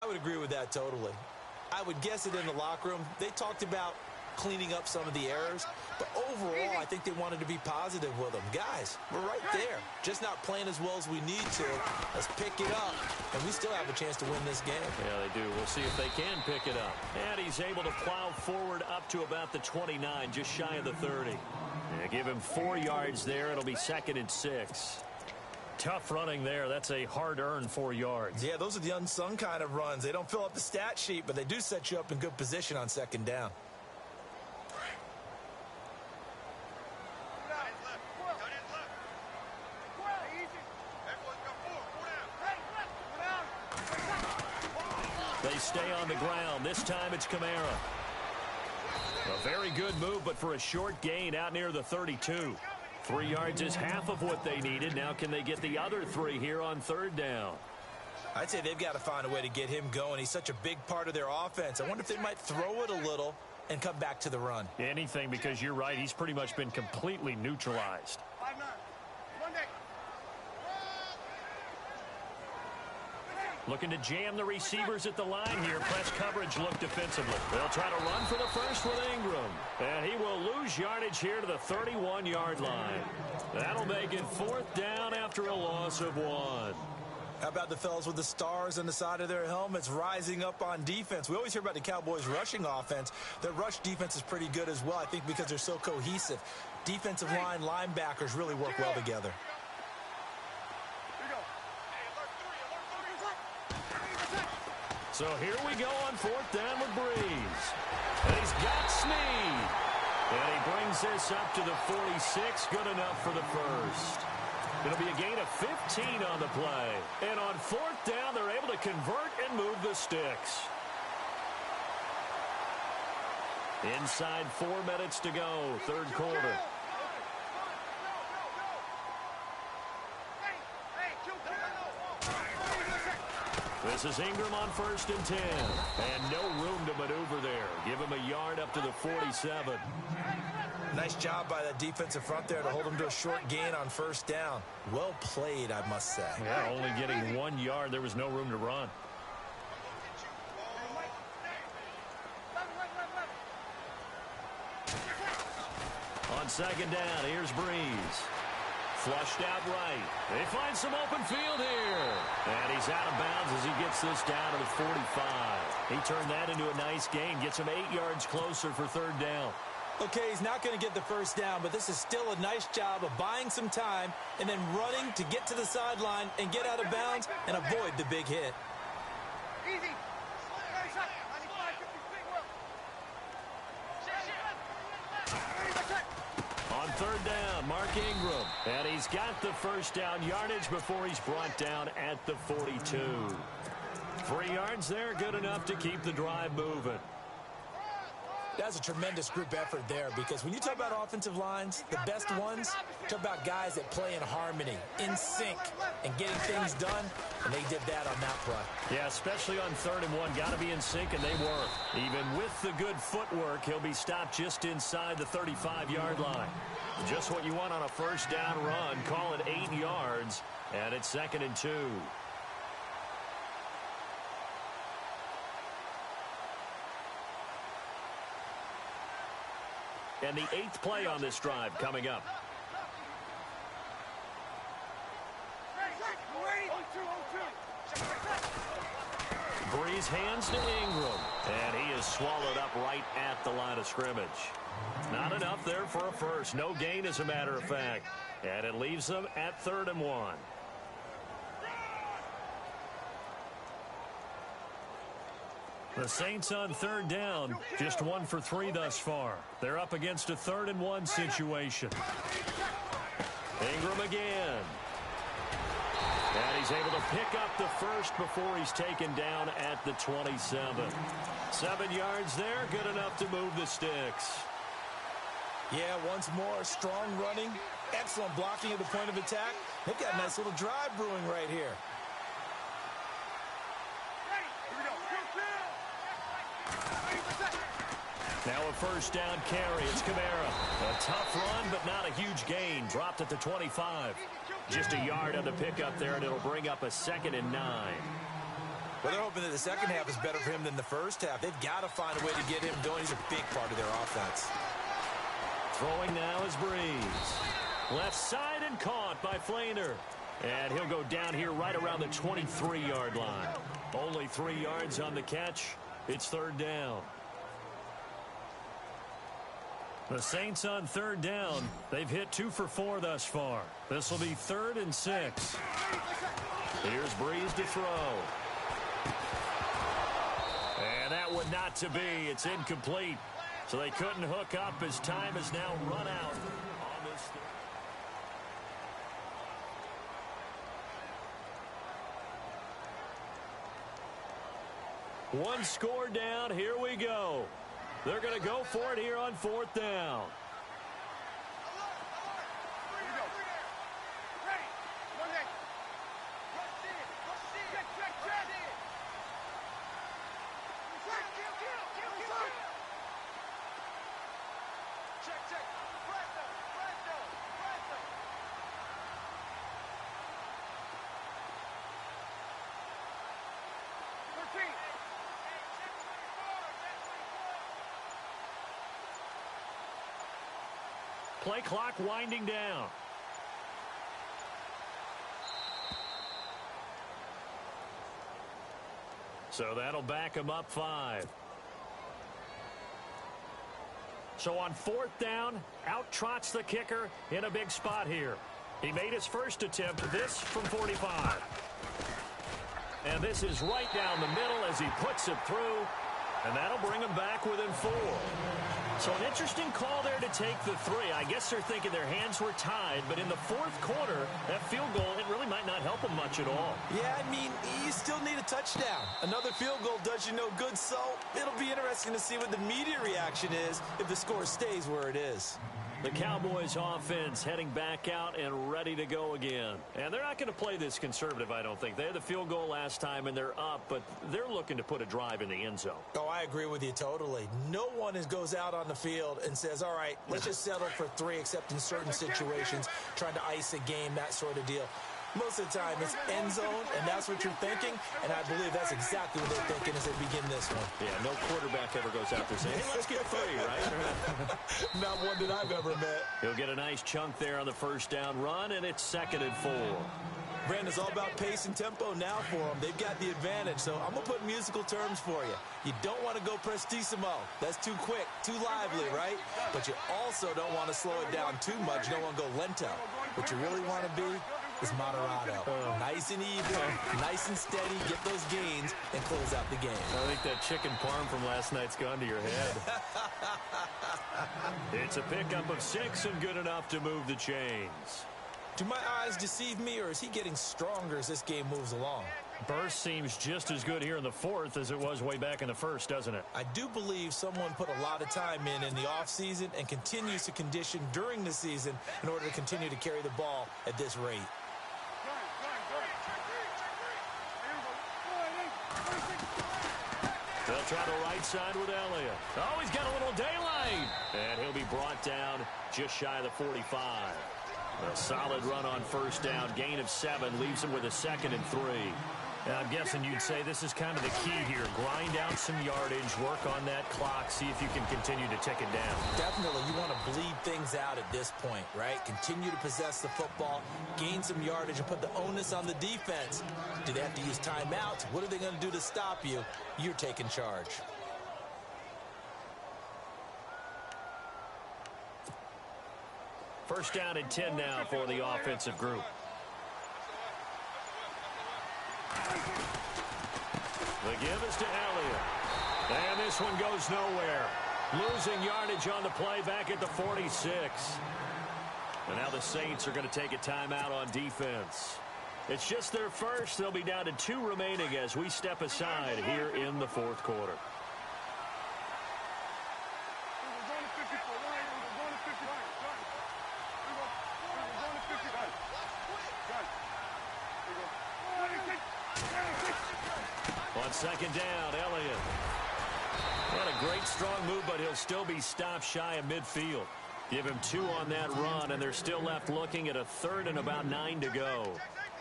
would agree with that totally. I would guess it in the locker room. They talked about cleaning up some of the errors, but overall, I think they wanted to be positive with them. Guys, we're right there, just not playing as well as we need to. Let's pick it up, and we still have a chance to win this game. Yeah, they do. We'll see if they can pick it up. And he's able to plow forward up to about the 29, just shy of the 30. Yeah, give him 4 yards there. It'll be 2nd and 6. Tough running there. That's a hard-earned 4 yards. Yeah, those are the unsung kind of runs. They don't fill up the stat sheet, but they do set you up in good position on 2nd down. They stay on the ground. This time it's Kamara. A very good move, but for a short gain out near the 32. 3 yards is half of what they needed. Now can they get the other 3 here on 3rd down? I'd say they've got to find a way to get him going. He's such a big part of their offense. I wonder if they might throw it a little and come back to the run. Anything, because you're right. He's pretty much been completely neutralized. Looking to jam the receivers at the line here. Press coverage look defensively. They'll try to run for the first with Ingram. And he will lose yardage here to the 31-yard line. That'll make it 4th down after a loss of 1. How about the fellas with the stars on the side of their helmets rising up on defense? We always hear about the Cowboys' rushing offense. Their rush defense is pretty good as well, I think, because they're so cohesive. Defensive line, linebackers really work well together. So here we go on 4th down with Breeze. And he's got Snead. And he brings this up to the 46. Good enough for the first. It'll be a gain of 15 on the play. And on 4th down, they're able to convert and move the sticks. Inside 4 minutes to go, 3rd quarter. This is Ingram on 1st and 10. And no room to maneuver there. Give him a yard up to the 47. Nice job by that defensive front there to hold him to a short gain on 1st down. Well played, I must say. Yeah, only getting 1 yard. There was no room to run. On 2nd down, here's Breeze. Flushed out right. They find some open field here. And he's out of bounds as he gets this down to the 45. He turned that into a nice gain. Gets him 8 yards closer for 3rd down. Okay, he's not going to get the 1st down, but this is still a nice job of buying some time and then running to get to the sideline and get out of bounds and avoid the big hit. Easy. On 3rd down, Mark Ingram. And he's got the 1st down yardage before he's brought down at the 42. 3 yards there, good enough to keep the drive moving. That's a tremendous group effort there, because when you talk about offensive lines, the best ones, talk about guys that play in harmony, in sync, and getting things done, and they did that on that play. Yeah, especially on 3rd and 1. Got to be in sync, and they were. Even with the good footwork, he'll be stopped just inside the 35-yard line. Just what you want on a 1st down run. Call it 8 yards, and it's 2nd and 2. And the 8th play on this drive coming up. Breeze hands to Ingram. And he is swallowed up right at the line of scrimmage. Not enough there for a first. No gain, as a matter of fact. And it leaves them at 3rd and 1. The Saints on 3rd down, just 1 for 3 thus far. They're up against a 3rd and 1 situation. Ingram again. And he's able to pick up the first before he's taken down at the 27. 7 yards there, good enough to move the sticks. Yeah, once more, strong running, excellent blocking at the point of attack. They've got a nice little drive brewing right here. Now a 1st down carry. It's Kamara. A tough run, but not a huge gain. Dropped at the 25. Just a yard on the pickup there, and it'll bring up a 2nd and 9. Well, they're hoping that the second half is better for him than the first half. They've got to find a way to get him going. He's a big part of their offense. Throwing now is Breeze. Left side and caught by Flainer. And he'll go down here right around the 23-yard line. Only 3 yards on the catch. It's third down. The Saints on third down. They've hit 2 for 4 thus far. This will be 3rd and 6. Here's Breeze to throw. And that one not to be. It's incomplete. So they couldn't hook up as time has now run out on this. One score down. Here we go. They're going to go for it here on 4th down. Play clock winding down. So that'll back him up 5. So on 4th down, out trots the kicker in a big spot here. He made his first attempt, this from 45. And this is right down the middle as he puts it through. And that'll bring him back within 4. So an interesting call there to take the 3. I guess they're thinking their hands were tied, but in the 4th quarter, that field goal, it really might not help them much at all. Yeah, I mean, you still need a touchdown. Another field goal does you no good, so it'll be interesting to see what the media reaction is if the score stays where it is. The Cowboys offense heading back out and ready to go again. And they're not going to play this conservative, I don't think. They had the field goal last time, and they're up, but they're looking to put a drive in the end zone. Oh, I agree with you totally. No one goes out on the field and says, all right, let's just settle for 3, except in certain situations, trying to ice a game, that sort of deal. Most of the time, it's end zone, and that's what you're thinking, and I believe that's exactly what they're thinking as they begin this one. Yeah, no quarterback ever goes out there saying, hey, let's get 3, right? Not one that I've ever met. He'll get a nice chunk there on the first down run, and it's 2nd and 4. Brandon, it's all about pace and tempo now for them. They've got the advantage, so I'm going to put musical terms for you. You don't want to go prestissimo. That's too quick, too lively, right? But you also don't want to slow it down too much. You don't want to go lento. What you really want to be is moderado. Nice and even, nice and steady, get those gains, and close out the game. I think that chicken parm from last night's gone to your head. It's a pickup of 6 and good enough to move the chains. Do my eyes deceive me, or is he getting stronger as this game moves along? Burst seems just as good here in the 4th as it was way back in the 1st, doesn't it? I do believe someone put a lot of time in the offseason and continues to condition during the season in order to continue to carry the ball at this rate. They'll try the right side with Elliott. Oh, he's got a little daylight. And he'll be brought down just shy of the 45. A solid run on first down. Gain of 7 leaves him with a 2nd and 3. And I'm guessing you'd say this is kind of the key here. Grind out some yardage, work on that clock, see if you can continue to tick it down. Definitely. You want to bleed things out at this point, right? Continue to possess the football, gain some yardage, and put the onus on the defense. Do they have to use timeouts? What are they going to do to stop you? You're taking charge. First down and 10 now for the offensive group. The give is to Elliott. And this one goes nowhere. Losing yardage on the play back at the 46. And now the Saints are going to take a timeout on defense. It's just their first. They'll be down to 2 remaining as we step aside here in the 4th quarter. On second down, Elliott. Not a great strong move, but he'll still be stopped shy of midfield. Give him 2 on that run, and they're still left looking at a 3rd and about 9 to go.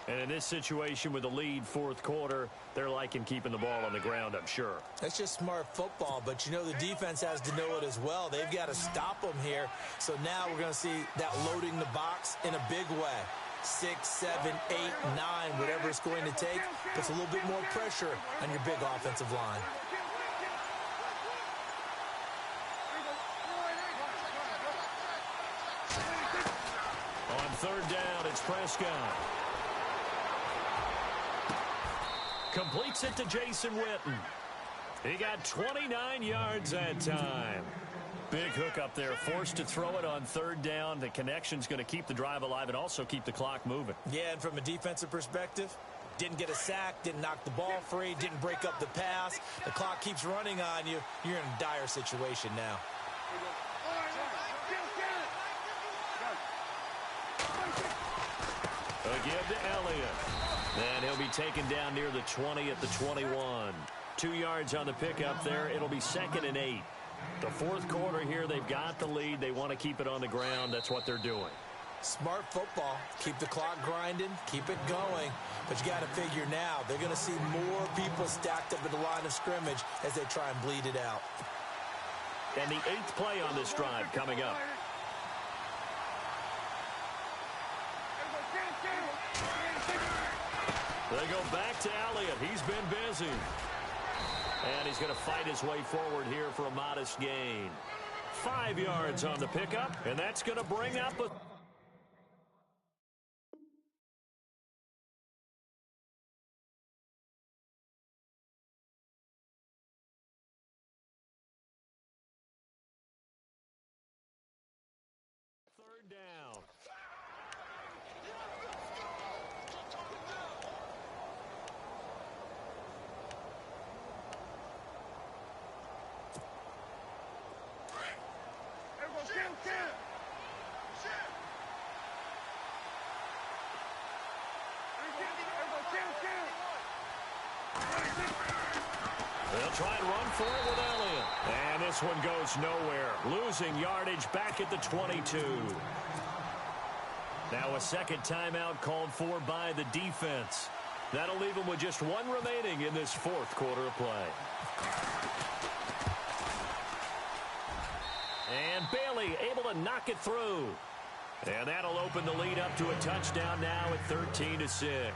And in this situation with the lead fourth quarter, they're liking keeping the ball on the ground, I'm sure. That's just smart football, but you know the defense has to know it as well. They've got to stop them here. So now we're going to see that loading the box in a big way. 6, 7, 8, 9, whatever it's going to take, puts a little bit more pressure on your big offensive line. On third down, it's Prescott. Completes it to Jason Witten. He got 29 yards that time. Big hook up there, forced to throw it on third down. The connection's going to keep the drive alive and also keep the clock moving. Yeah, and from a defensive perspective, didn't get a sack, didn't knock the ball free, didn't break up the pass. The clock keeps running on you. You're in a dire situation now. Again to Elliott. And he'll be taken down near the 20 at the 21. 2 yards on the pickup there. It'll be 2nd and 8. The fourth quarter here, they've got the lead. They want to keep it on the ground. That's what they're doing. Smart football. Keep the clock grinding. Keep it going. But you got to figure now, they're going to see more people stacked up at the line of scrimmage as they try and bleed it out. And the 8th play on this drive coming up. They go back to Elliott. He's been busy. And he's going to fight his way forward here for a modest gain. 5 yards on the pickup, and that's going to bring up a... third down. They'll try and run for it with Elliott. And this one goes nowhere. Losing yardage back at the 22. Now a second timeout called for by the defense. That'll leave them with just one remaining in this fourth quarter of play. And Bailey able to knock it through. And that'll open the lead up to a touchdown now at 13-6.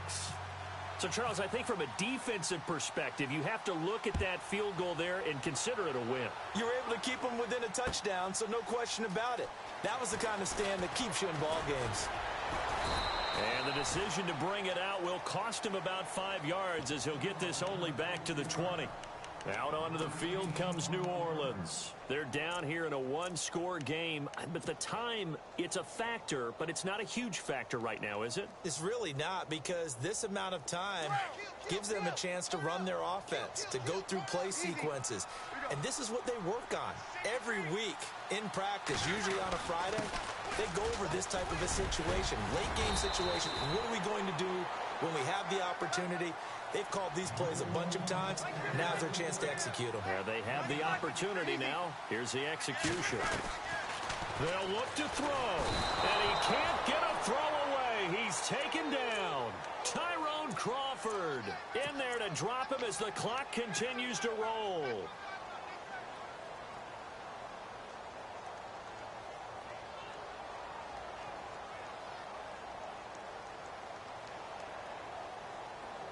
So, Charles, I think from a defensive perspective, you have to look at that field goal there and consider it a win. You were able to keep them within a touchdown, so no question about it. That was the kind of stand that keeps you in ball games. And the decision to bring it out will cost him about 5 yards as he'll get this only back to the 20. Out onto the field comes New Orleans. They're down here in a one-score game, but the time, it's a factor, but it's not a huge factor right now, is it? It's really not, because this amount of time gives them a chance to run their offense, to go through play sequences. And this is what they work on every week in practice, usually on a Friday. They go over this type of a situation, late-game situation. What are we going to do when we have the opportunity? They've called these plays a bunch of times. Now's their chance to execute them. Yeah, they have the opportunity now. Here's the execution. They'll look to throw. And he can't get a throw away. He's taken down. Tyrone Crawford in there to drop him as the clock continues to roll.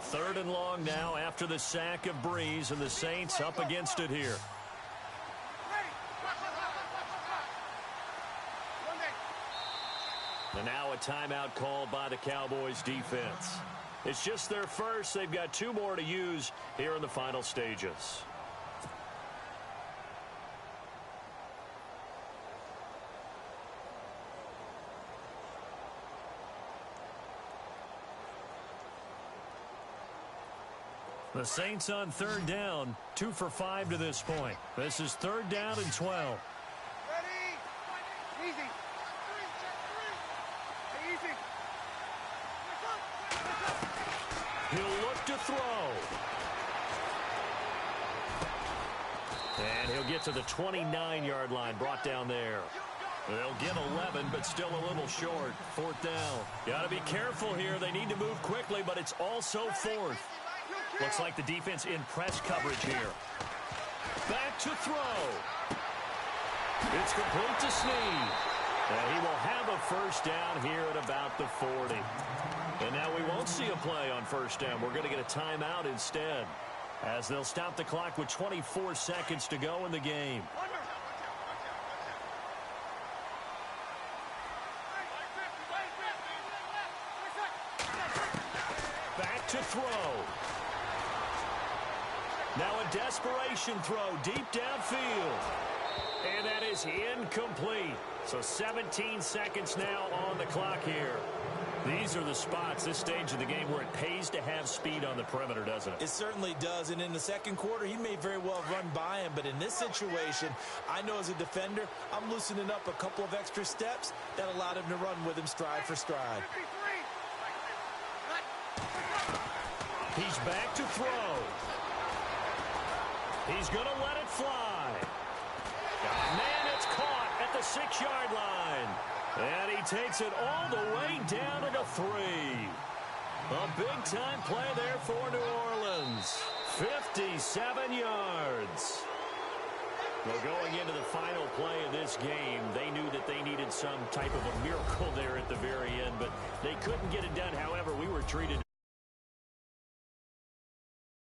Third and long now after the sack of Breeze, and the Saints up against it here. And now a timeout called by the Cowboys defense. It's just their first. They've got 2 more to use here in the final stages. The Saints on third down, 2 for 5 to this point. This is 3rd down and 12. Ready? Easy. Easy. He'll look to throw. And he'll get to the 29-yard line, brought down there. They'll get 11, but still a little short. Fourth down. Got to be careful here. They need to move quickly, but it's also fourth. Looks like the defense in press coverage here. Back to throw. It's complete to Snead. And he will have a first down here at about the 40. And now we won't see a play on first down. We're going to get a timeout instead, as they'll stop the clock with 24 seconds to go in the game. Back to throw. Now a desperation throw deep downfield. And that is incomplete. So 17 seconds now on the clock here. These are the spots, this stage of the game, where it pays to have speed on the perimeter, doesn't it? It certainly does. And in the second quarter, he may very well run by him. But in this situation, I know as a defender, I'm loosening up a couple of extra steps that allowed him to run with him stride for stride. He's back to throw. He's going to let it fly. Man, it's caught at the 6-yard line. And he takes it all the way down to the 3. A big-time play there for New Orleans. 57 yards. Well, going into the final play of this game, they knew that they needed some type of a miracle there at the very end, but they couldn't get it done. However, we were treated